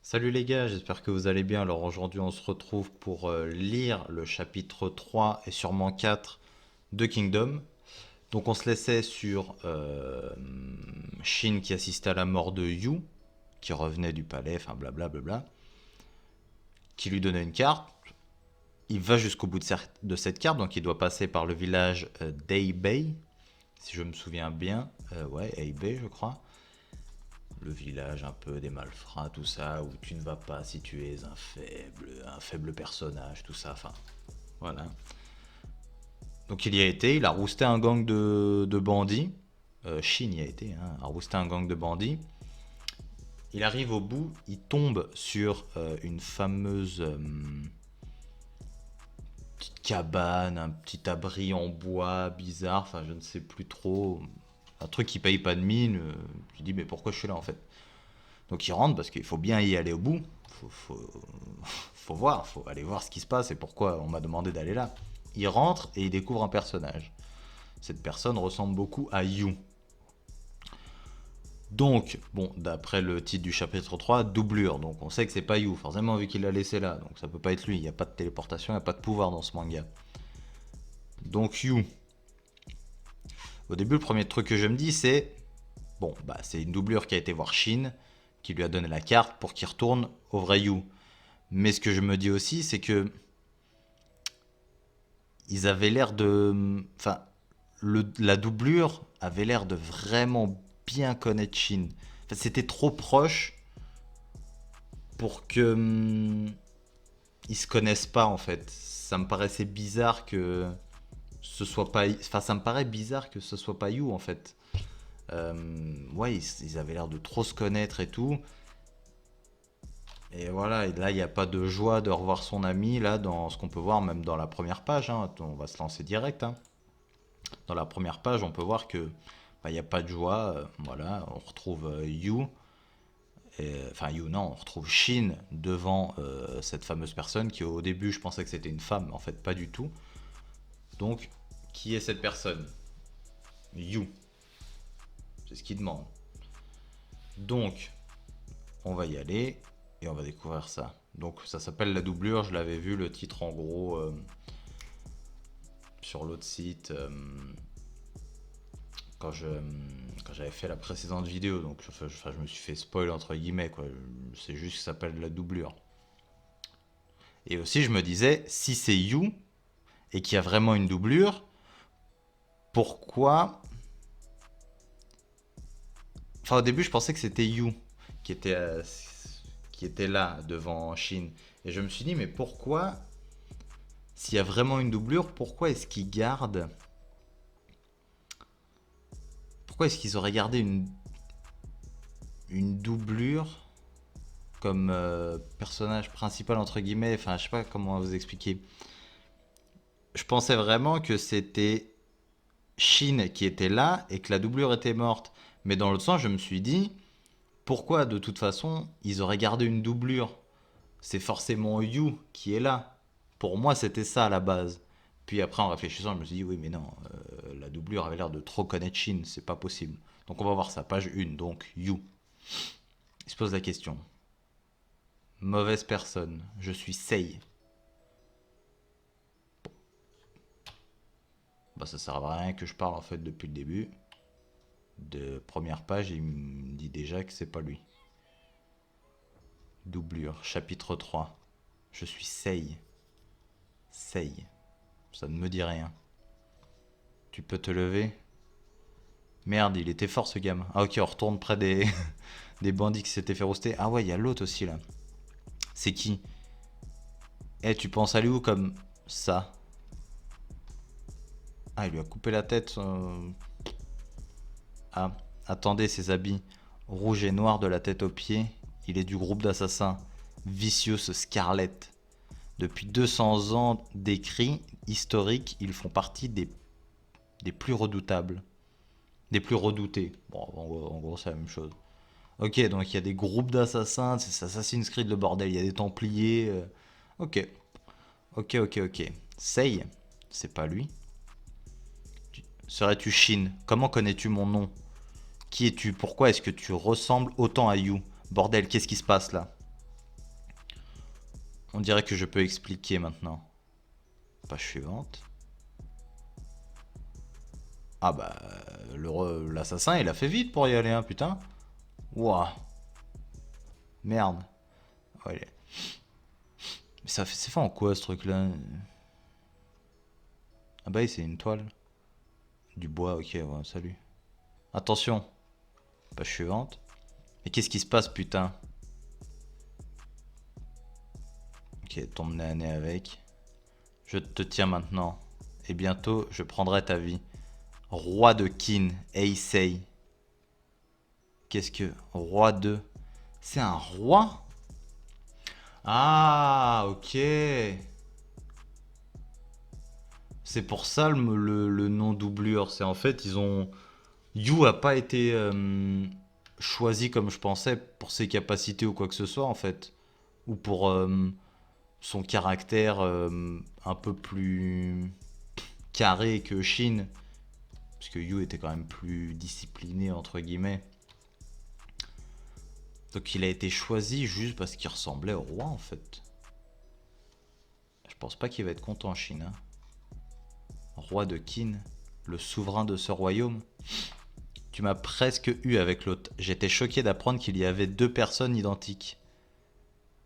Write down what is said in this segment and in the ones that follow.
Salut les gars, j'espère que vous allez bien. Alors aujourd'hui on se retrouve pour lire le chapitre 3 et sûrement 4 de Kingdom. Donc on se laissait sur Shin qui assistait à la mort de Yu, qui revenait du palais, enfin blablabla, qui lui donnait une carte. Il va jusqu'au bout de cette carte, donc il doit passer par le village d'Eibei, si je me souviens bien. Ouais, Eibei je crois. Le village un peu des malfrats, tout ça, où tu ne vas pas si tu es un faible personnage, tout ça, enfin, voilà. Donc il y a été, il a rousté un gang de bandits. Shin y a été, hein, a rousté un gang de bandits. Il arrive au bout, il tombe sur une fameuse petite cabane, un petit abri en bois bizarre, enfin je ne sais plus trop. Un truc qui paye pas de mine. Tu dis mais pourquoi je suis là en fait? Donc il rentre parce qu'il faut bien y aller au bout. Faut voir, faut aller voir ce qui se passe et pourquoi on m'a demandé d'aller là. Il rentre et il découvre un personnage. Cette personne ressemble beaucoup à Yu. Donc, bon, d'après le titre du chapitre 3, doublure. Donc on sait que c'est pas Yu, forcément vu qu'il l'a laissé là. Donc ça peut pas être lui, il n'y a pas de téléportation, il n'y a pas de pouvoir dans ce manga. Donc Yu. Au début, le premier truc que je me dis, c'est... Bon, bah c'est une doublure qui a été voir Shin, qui lui a donné la carte pour qu'il retourne au vrai Yu. Mais ce que je me dis aussi, c'est que ils avaient l'air de... Enfin, la doublure avait l'air de vraiment bien connaître Shin. Enfin, c'était trop proche pour que ils se connaissent pas en fait. Ça me paraissait bizarre que ce soit pas... Enfin, ça me paraît bizarre que ce soit pas You en fait. Ouais, ils avaient l'air de trop se connaître et tout. Et voilà, et là, il n'y a pas de joie de revoir son ami, là, dans ce qu'on peut voir, même dans la première page, hein. On va se lancer direct, hein. Dans la première page, on peut voir que bah, il n'y a pas de joie. Voilà, on retrouve Yu, enfin Yu, non, on retrouve Shin devant cette fameuse personne qui, au début, je pensais que c'était une femme, mais en fait, pas du tout. Donc, qui est cette personne? Yu, c'est ce qu'il demande. Donc, on va y aller et on va découvrir ça. Donc, ça s'appelle la doublure, je l'avais vu, le titre en gros. Sur l'autre site quand j'avais fait la précédente vidéo. Donc je me suis fait spoil entre guillemets, quoi. C'est juste que ça s'appelle la doublure. Et aussi je me disais, si c'est You et qu'il y a vraiment une doublure, pourquoi... Enfin au début je pensais que c'était You qui était, qui était là devant Shin. Et je me suis dit mais pourquoi, s'il y a vraiment une doublure, pourquoi est-ce qu'ils gardent... Pourquoi est-ce qu'ils auraient gardé une doublure comme personnage principal entre guillemets? Enfin je sais pas comment vous expliquer. Je pensais vraiment que c'était Shin qui était là et que la doublure était morte. Mais dans l'autre sens je me suis dit, pourquoi de toute façon ils auraient gardé une doublure? C'est forcément Yu qui est là. Pour moi c'était ça à la base. Puis après en réfléchissant je me suis dit oui mais non, la doublure avait l'air de trop connaître Shin, c'est pas possible. Donc on va voir ça, page 1, donc Yu. Il se pose la question. Mauvaise personne, je suis Sei. Bah ça sert à rien que je parle en fait depuis le début. De première page, il me dit déjà que c'est pas lui. Doublure, chapitre 3. Je suis Sei. Sei. Ça ne me dit rien. Tu peux te lever? Merde, il était fort ce gamin. Ah ok, on retourne près des, des bandits qui s'étaient fait roaster. Ah ouais, il y a l'autre aussi là. C'est qui? Eh, tu penses aller où comme ça? Ah, il lui a coupé la tête. Ah, attendez, ses habits rouge et noir de la tête aux pieds. Il est du groupe d'assassins Vicious Scarlet. Depuis 200 ans d'écrits historiques, ils font partie des plus redoutables. Des plus redoutés. Bon, en gros c'est la même chose. Ok, donc il y a des groupes d'assassins, c'est Assassin's Creed le bordel, il y a des Templiers. Ok, ok. Sei, c'est pas lui. Serais-tu Shin? Comment connais-tu mon nom? Qui es-tu? Pourquoi est-ce que tu ressembles autant à You? Bordel, qu'est-ce qui se passe là? On dirait que je peux expliquer maintenant. Page suivante. Ah bah, l'assassin il a fait vite pour y aller, hein, putain. Ouah, merde. Ouais, mais c'est fait en quoi ce truc là? Ah bah oui, c'est une toile. Du bois, ok, ouais, salut. Attention, page suivante. Mais qu'est-ce qui se passe, putain? Ok, tombe nez à nez avec. Je te tiens maintenant. Et bientôt, je prendrai ta vie. Roi de Kin, Eisei. Qu'est-ce que... Roi de... C'est un roi? Ah, ok. C'est pour ça le nom doublure. C'est en fait, ils ont... Yu a pas été choisi comme je pensais pour ses capacités ou quoi que ce soit, en fait. Ou pour son caractère un peu plus carré que Shin. Parce que Yu était quand même plus discipliné, entre guillemets. Donc il a été choisi juste parce qu'il ressemblait au roi, en fait. Je pense pas qu'il va être content, Shin, hein. Roi de Qin, le souverain de ce royaume. Tu m'as presque eu avec l'autre. J'étais choqué d'apprendre qu'il y avait deux personnes identiques.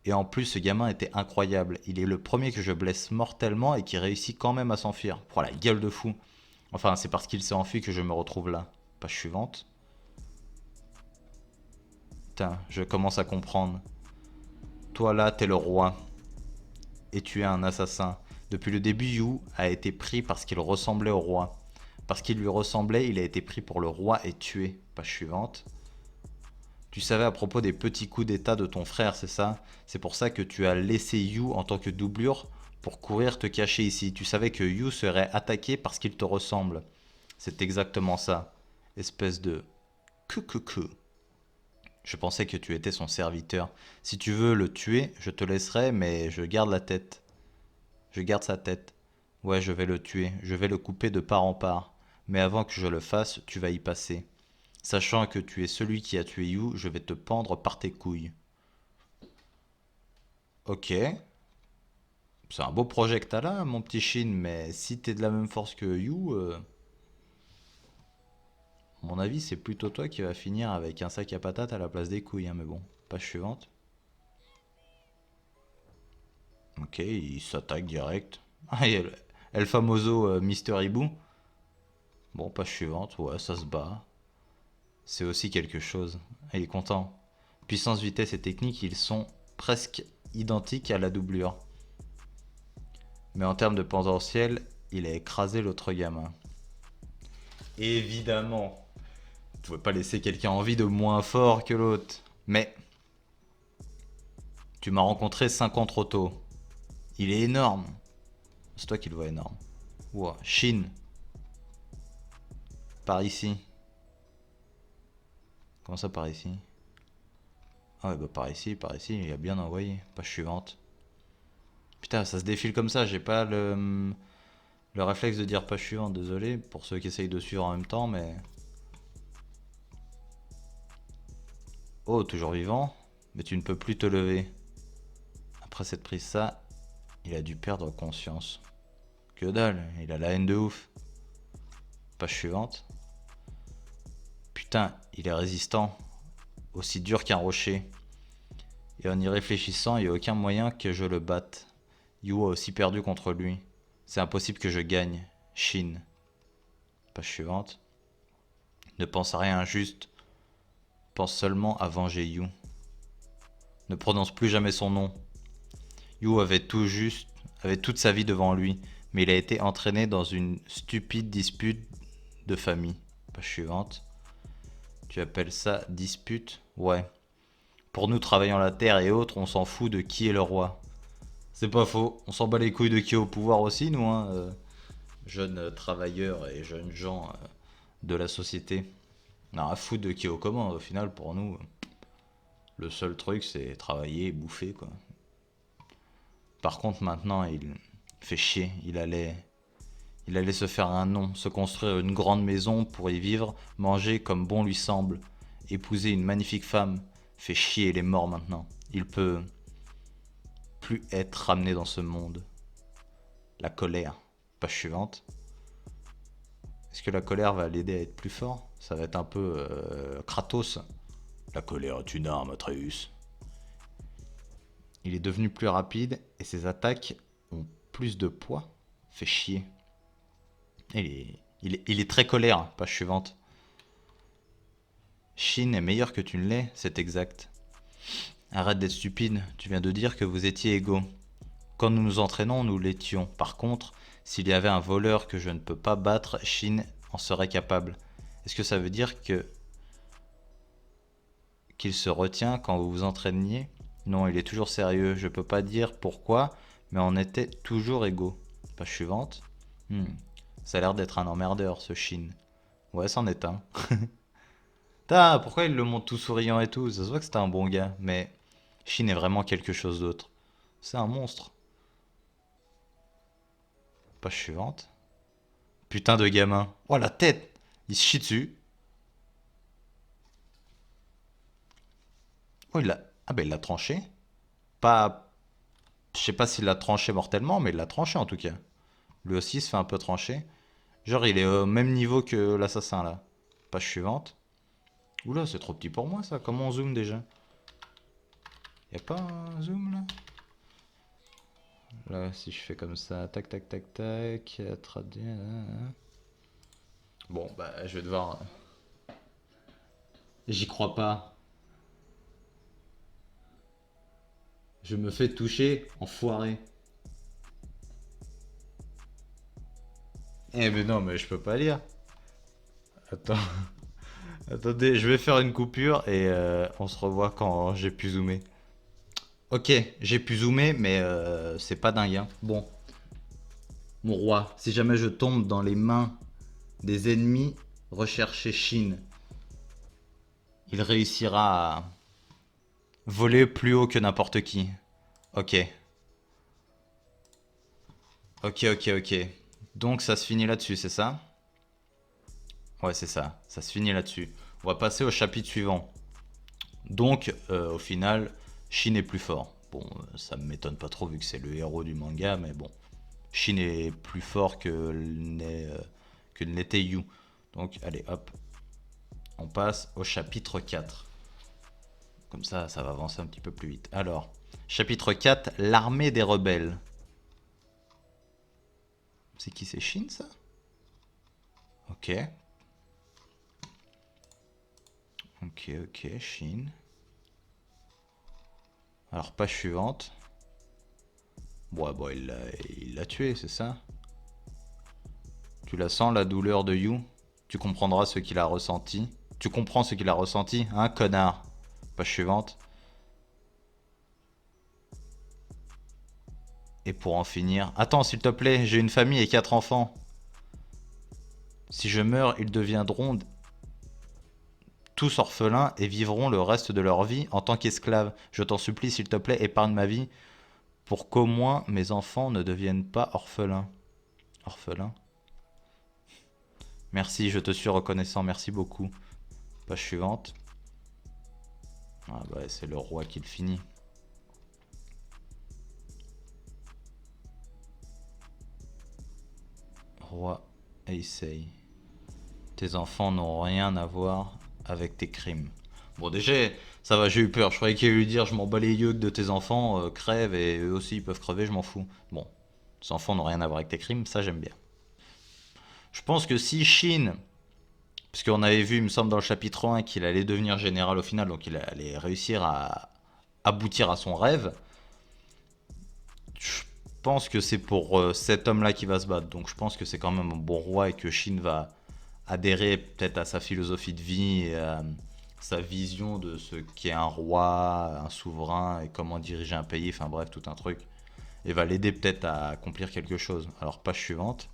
Et en plus, ce gamin était incroyable. Il est le premier que je blesse mortellement et qui réussit quand même à s'enfuir. Oh la gueule de fou. Enfin, c'est parce qu'il s'est enfui que je me retrouve là. Page suivante. Putain, je commence à comprendre. Toi là, t'es le roi. Et tu es un assassin. Depuis le début, Yu a été pris parce qu'il ressemblait au roi. Parce qu'il lui ressemblait, il a été pris pour le roi et tué. Page suivante. Tu savais à propos des petits coups d'état de ton frère, c'est ça? C'est pour ça que tu as laissé Yu en tant que doublure pour courir te cacher ici. Tu savais que Yu serait attaqué parce qu'il te ressemble. C'est exactement ça. Espèce de... que. Je pensais que tu étais son serviteur. Si tu veux le tuer, je te laisserai, mais je garde la tête. Je garde sa tête. Ouais, je vais le tuer. Je vais le couper de part en part. Mais avant que je le fasse, tu vas y passer. Sachant que tu es celui qui a tué Yu, je vais te pendre par tes couilles. Ok. C'est un beau projet que t'as là, mon petit Shin, mais si t'es de la même force que Yu, à mon avis, c'est plutôt toi qui vas finir avec un sac à patates à la place des couilles, hein, mais bon. Page suivante. Ok, il s'attaque direct. Ah, il y a El Famoso Mister Hibou. Bon, page suivante, ouais, ça se bat. C'est aussi quelque chose. Ah, il est content. Puissance, vitesse et technique, ils sont presque identiques à la doublure. Mais en termes de potentiel, il a écrasé l'autre gamin. Évidemment. Vous pouvez pas laisser quelqu'un en vie de moins fort que l'autre. Mais tu m'as rencontré 5 ans trop tôt. Il est énorme. C'est toi qui le vois énorme. Ouah, Chine. Par ici. Comment ça par ici? Ah ouais, bah par ici, il a bien envoyé. Page suivante. Putain, ça se défile comme ça, j'ai pas le réflexe de dire page suivante, désolé pour ceux qui essayent de suivre en même temps, mais... Oh, toujours vivant, mais tu ne peux plus te lever. Après cette prise, ça, il a dû perdre conscience. Que dalle, il a la haine de ouf. Page suivante. Putain, il est résistant. Aussi dur qu'un rocher. Et en y réfléchissant, il n'y a aucun moyen que je le batte. Yu a aussi perdu contre lui. C'est impossible que je gagne. Shin. Page suivante. Ne pense à rien juste. Pense seulement à venger Yu. Ne prononce plus jamais son nom. Yu avait toute sa vie devant lui, mais il a été entraîné dans une stupide dispute de famille. Page suivante. Tu appelles ça dispute? Ouais. Pour nous travaillant la terre et autres, on s'en fout de qui est le roi. C'est pas faux. On s'en bat les couilles de qui est au pouvoir aussi, nous, hein, jeunes travailleurs et jeunes gens de la société. On a à foutre de qui est aux commandes. Au final, pour nous, le seul truc, c'est travailler et bouffer, quoi. Par contre, maintenant, il fait chier. Il allait se faire un nom, se construire une grande maison pour y vivre, manger comme bon lui semble, épouser une magnifique femme. Fait chier, il est mort maintenant. Il peut plus être ramené dans ce monde. La colère. Page suivante. Est-ce que la colère va l'aider à être plus fort? Ça va être un peu Kratos. La colère est une arme, Atreus. Il est devenu plus rapide et ses attaques ont plus de poids. Fait chier. Il est très colère. Page suivante. Shin est meilleur que tu ne l'es, c'est exact. Arrête d'être stupide, tu viens de dire que vous étiez égaux. Quand nous nous entraînons, nous l'étions. Par contre, s'il y avait un voleur que je ne peux pas battre, Shin en serait capable. Est-ce que ça veut dire qu'il se retient quand vous vous entraîniez? Non, il est toujours sérieux. Je peux pas dire pourquoi, mais on était toujours égaux. Page suivante. Ça a l'air d'être un emmerdeur, ce Shin. Ouais, c'en est un. Pourquoi il le montre tout souriant et tout? Ça se voit que c'était un bon gars, mais Shin est vraiment quelque chose d'autre. C'est un monstre. Page suivante. Putain de gamin. Oh la tête! Il se chie dessus. Oh il l'a. Ah bah il l'a tranché. Pas. Je sais pas s'il l'a tranché mortellement, mais il l'a tranché en tout cas. Lui aussi il se fait un peu trancher. Genre il est au même niveau que l'assassin là. Page suivante. Oula, c'est trop petit pour moi ça. Comment on zoome déjà? Y a pas un zoom là? Là, si je fais comme ça, tac, tac, tac, tac, traduire. Bon, bah, je vais devoir. J'y crois pas. Je me fais toucher, enfoiré. Eh, mais non, mais je peux pas lire. Attends. Attendez, je vais faire une coupure et on se revoit quand j'ai pu zoomer. Ok, j'ai pu zoomer, mais c'est pas dingue, hein. Bon, mon roi, si jamais je tombe dans les mains des ennemis, recherchez Shin. Il réussira à voler plus haut que n'importe qui. Ok. Ok, ok, ok. Donc ça se finit là-dessus, c'est ça? Ouais, c'est ça. Ça se finit là-dessus. On va passer au chapitre suivant. Donc, au final, Shin est plus fort. Bon, ça me m'étonne pas trop vu que c'est le héros du manga, mais bon. Shin est plus fort que n'était Yu. Donc, allez, hop. On passe au chapitre 4. Comme ça va avancer un petit peu plus vite. Alors, chapitre 4, l'armée des rebelles. C'est qui, c'est Shin, ça? Ok. Ok, ok, Shin. Alors, page suivante. Bon, bon il l'a tué, c'est ça? Tu la sens, la douleur de Yu? Tu comprendras ce qu'il a ressenti. Tu comprends ce qu'il a ressenti, hein, connard? Page suivante. Et pour en finir... Attends, s'il te plaît, j'ai une famille et 4 enfants. Si je meurs, ils deviendront tous orphelins et vivront le reste de leur vie en tant qu'esclaves. Je t'en supplie, s'il te plaît, épargne ma vie pour qu'au moins mes enfants ne deviennent pas orphelins. Orphelins? Merci, je te suis reconnaissant, merci beaucoup. Page suivante. Ah bah c'est le roi qui le finit. Roi Heisei. Tes enfants n'ont rien à voir avec tes crimes. Bon déjà, ça va, j'ai eu peur. Je croyais qu'il allait lui dire je m'en bats les yeux de tes enfants crèvent et eux aussi ils peuvent crever, je m'en fous. Bon, tes enfants n'ont rien à voir avec tes crimes, ça j'aime bien. Je pense que si Shin, parce qu'on avait vu, il me semble, dans le chapitre 1 qu'il allait devenir général au final, donc il allait réussir à aboutir à son rêve. Je pense que c'est pour cet homme-là qui va se battre. Donc je pense que c'est quand même un bon roi et que Shin va adhérer peut-être à sa philosophie de vie et à sa vision de ce qu'est un roi, un souverain et comment diriger un pays, enfin bref, tout un truc. Et va l'aider peut-être à accomplir quelque chose. Alors, page suivante.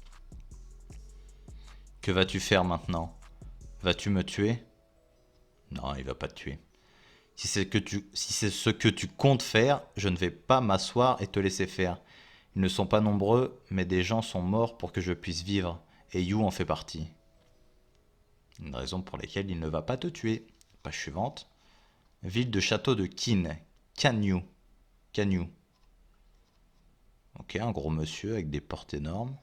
Que vas-tu faire maintenant? Vas-tu me tuer? Non, il va pas te tuer. Si c'est ce que tu comptes faire, je ne vais pas m'asseoir et te laisser faire. Ils ne sont pas nombreux, mais des gens sont morts pour que je puisse vivre. Et You en fait partie. Une raison pour laquelle il ne va pas te tuer. Page suivante. Ville de château de Kin. Kanyu. Kanyu. Ok, un gros monsieur avec des portes énormes.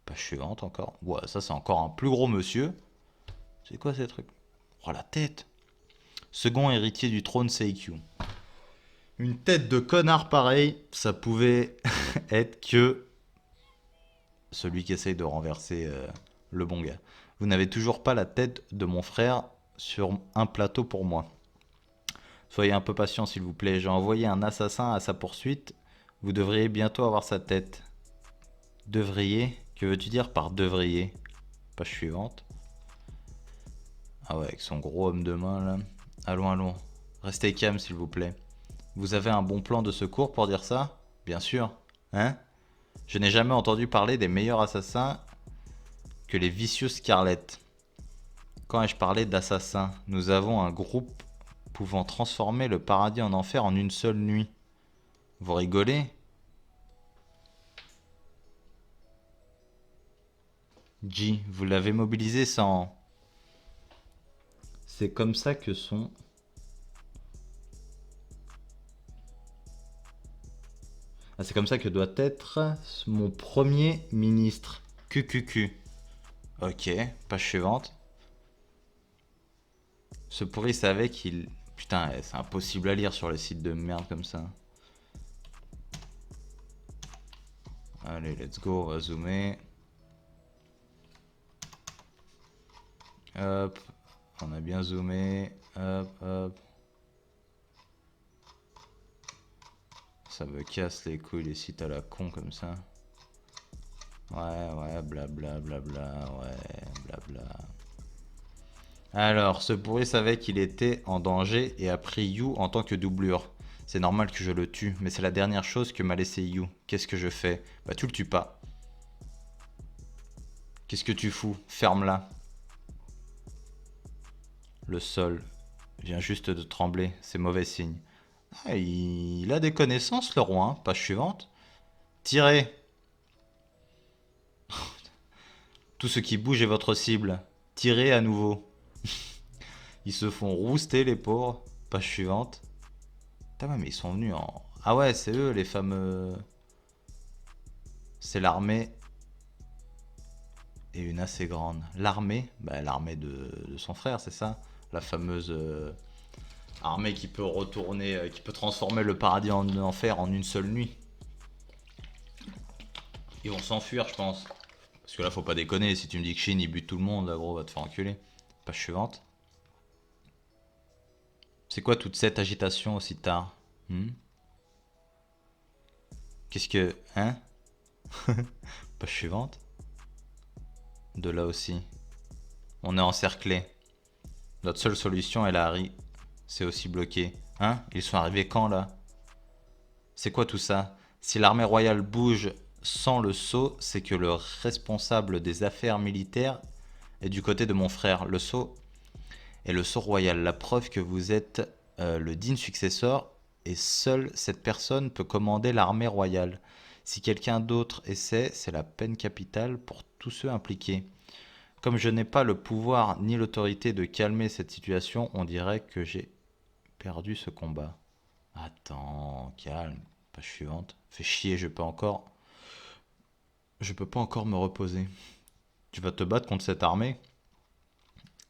Page suivante encore. Ouais, ça c'est encore un plus gros monsieur. C'est quoi ces trucs? Oh la tête. Second héritier du trône Seikyu. Une tête de connard pareil, ça pouvait être que celui qui essaye de renverser le bon gars. Vous n'avez toujours pas la tête de mon frère sur un plateau pour moi. Soyez un peu patient s'il vous plaît. J'ai envoyé un assassin à sa poursuite. Vous devriez bientôt avoir sa tête. Devriez? Que veux-tu dire par devriez? Page suivante. Ah ouais, avec son gros homme de main là. Allons, allons. Restez calme s'il vous plaît. Vous avez un bon plan de secours pour dire ça? Bien sûr. Hein? Je n'ai jamais entendu parler des meilleurs assassins que les vicieux Scarlett. Quand ai-je parlé d'assassins? Nous avons un groupe pouvant transformer le paradis en enfer en une seule nuit. Vous rigolez? G, vous l'avez mobilisé sans... C'est comme ça que sont... Ah, c'est comme ça que doit être mon premier ministre. QQQ. Ok, page suivante. Ce pourri savait qu'il... Putain, c'est impossible à lire sur les sites de merde comme ça. Allez, let's go, on va zoomer. Hop, on a bien zoomé. Hop, hop. Ça me casse les couilles les sites à la con comme ça. Ouais, blabla, blabla, ouais, blabla. Alors, ce pourri savait qu'il était en danger et a pris You en tant que doublure. C'est normal que je le tue, mais c'est la dernière chose que m'a laissé You. Qu'est-ce que je fais? Bah tu le tues pas. Qu'est-ce que tu fous? Ferme-la. Le sol vient juste de trembler, c'est mauvais signe. Ah, il a des connaissances le roi, hein. Page suivante. Tirez. Tout ce qui bouge est votre cible. Tirez à nouveau. Ils se font rouster les pauvres. Page suivante. Putain, ouais, mais ils sont venus en... Ah ouais, c'est eux les fameux... C'est l'armée. Et une assez grande. L'armée, bah, l'armée de son frère, c'est ça? La fameuse armée qui peut retourner, qui peut transformer le paradis en enfer en une seule nuit. Ils vont s'enfuir, je pense. Parce que là, faut pas déconner. Si tu me dis que Shin, il bute tout le monde, là, gros, va te faire enculer. Page suivante. C'est quoi toute cette agitation aussi tard? Qu'est-ce que... Hein? Page suivante. De là aussi. On est encerclé. Notre seule solution est la Harry. C'est aussi bloqué. Hein? Ils sont arrivés quand là? C'est quoi tout ça? Si l'armée royale bouge sans le sceau, c'est que le responsable des affaires militaires est du côté de mon frère. Le sceau est le sceau royal. La preuve que vous êtes le digne successeur et seule cette personne peut commander l'armée royale. Si quelqu'un d'autre essaie, c'est la peine capitale pour tous ceux impliqués. Comme je n'ai pas le pouvoir ni l'autorité de calmer cette situation, on dirait que j'ai perdu ce combat. Attends, calme. Page suivante. Fais chier, je peux pas encore me reposer. Tu vas te battre contre cette armée?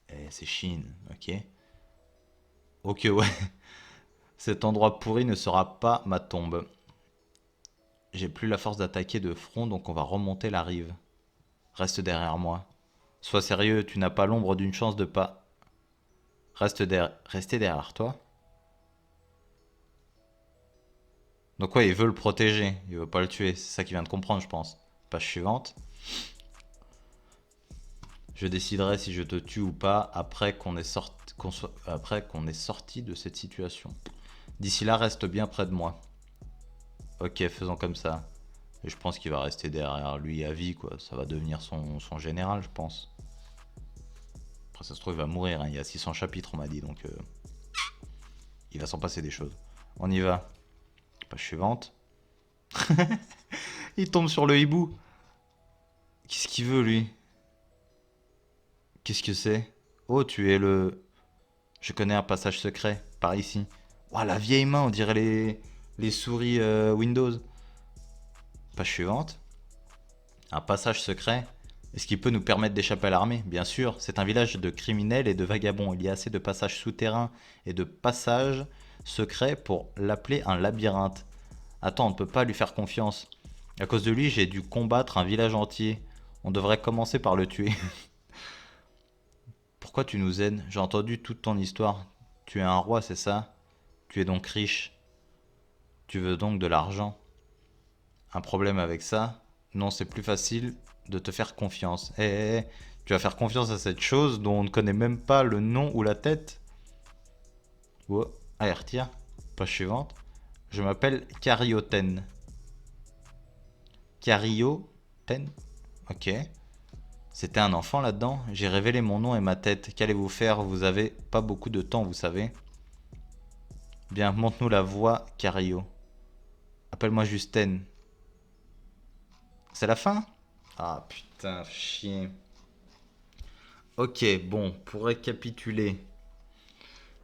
Eh, c'est Chine, ok. Ok, ouais. Cet endroit pourri ne sera pas ma tombe. J'ai plus la force d'attaquer de front, donc on va remonter la rive. Reste derrière moi. Sois sérieux, tu n'as pas l'ombre d'une chance de pas... Rester derrière toi. Donc ouais, il veut le protéger, il veut pas le tuer. C'est ça qu'il vient de comprendre, je pense. Page suivante. Je déciderai si je te tue ou pas après qu'on ait sorti de cette situation. D'ici là, reste bien près de moi. Ok, faisons comme ça. Et je pense qu'il va rester derrière lui à vie, quoi. Ça va devenir son général, je pense. Après, ça se trouve, il va mourir, hein. Il y a 600 chapitres, on m'a dit, donc... il va s'en passer des choses. On y va. Page suivante. Il tombe sur le hibou. Qu'est-ce qu'il veut, lui? Qu'est-ce que c'est? Oh, tu es le... Je connais un passage secret, par ici. Oh, la vieille main, on dirait les souris Windows. Page suivante. Un passage secret. Est-ce qu'il peut nous permettre d'échapper à l'armée? Bien sûr, c'est un village de criminels et de vagabonds. Il y a assez de passages souterrains et de passages secrets pour l'appeler un labyrinthe. Attends, on ne peut pas lui faire confiance. À cause de lui, j'ai dû combattre un village entier. On devrait commencer par le tuer. Pourquoi tu nous aides? J'ai entendu toute ton histoire. Tu es un roi, c'est ça? Tu es donc riche. Tu veux donc de l'argent. Un problème avec ça? Non, c'est plus facile de te faire confiance. Tu vas faire confiance à cette chose dont on ne connaît même pas le nom ou la tête? Oh, allez, retire. Page suivante. Je m'appelle Carioten. Carioten? Ok. C'était un enfant là-dedans. J'ai révélé mon nom et ma tête. Qu'allez-vous faire? Vous avez pas beaucoup de temps, vous savez. Bien, montre-nous la voie, Cario. Appelle-moi Justine. C'est la fin? Ah putain, chien. Ok, bon, pour récapituler.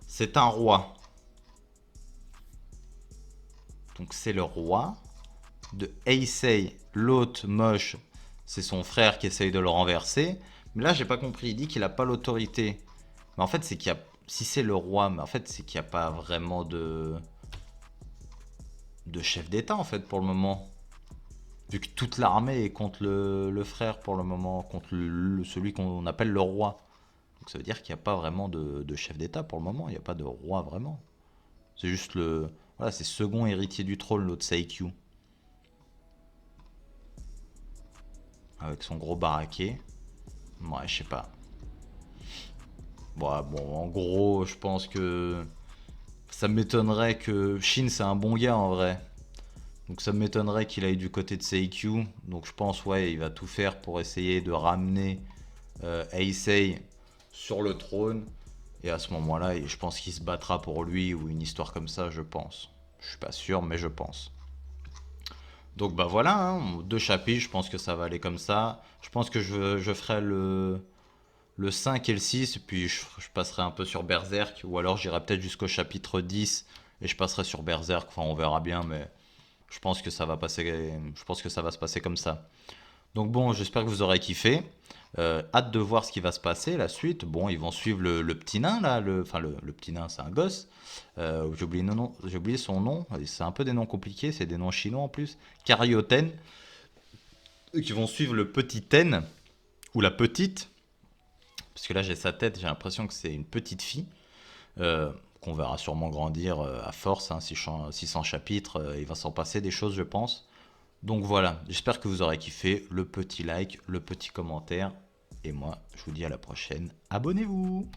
C'est un roi. Donc c'est le roi. De Heisei, l'autre moche, c'est son frère qui essaye de le renverser. Mais là, j'ai pas compris. Il dit qu'il a pas l'autorité. Mais en fait, c'est qu'il y a... Si c'est le roi, mais en fait, c'est qu'il n'y a pas vraiment de chef d'État, en fait, pour le moment. Vu que toute l'armée est contre le frère, pour le moment. Contre celui qu'on appelle le roi. Donc ça veut dire qu'il n'y a pas vraiment de chef d'État, pour le moment. Il n'y a pas de roi, vraiment. C'est juste le... Voilà, c'est second héritier du trône, l'autre Saikyu. Avec son gros baraquet. Ouais, je sais pas. Bon, bon, en gros, je pense que ça m'étonnerait que Shin c'est un bon gars en vrai. Donc ça m'étonnerait qu'il aille du côté de Seikyu. Donc je pense ouais, il va tout faire pour essayer de ramener Heisei sur le trône. Et à ce moment-là, je pense qu'il se battra pour lui ou une histoire comme ça, je pense. Je suis pas sûr, mais je pense. Donc bah voilà, hein, deux chapitres, je pense que ça va aller comme ça. Je pense que je ferai le 5 et le 6, et puis je passerai un peu sur Berserk, ou alors j'irai peut-être jusqu'au chapitre 10 et je passerai sur Berserk, enfin on verra bien, mais je pense que ça va passer, je pense que ça va se passer comme ça. Donc bon, j'espère que vous aurez kiffé. Hâte de voir ce qui va se passer, la suite. Bon, ils vont suivre le petit nain là, enfin le petit nain, c'est un gosse. J'ai oublié son nom. C'est un peu des noms compliqués, c'est des noms chinois en plus. Karyoten, qui vont suivre le petit Ten ou la petite, parce que là j'ai sa tête, j'ai l'impression que c'est une petite fille. Qu'on verra sûrement grandir à force, hein, 600 chapitres, il va s'en passer des choses je pense. Donc voilà, j'espère que vous aurez kiffé, le petit like, le petit commentaire, et moi je vous dis à la prochaine, abonnez-vous.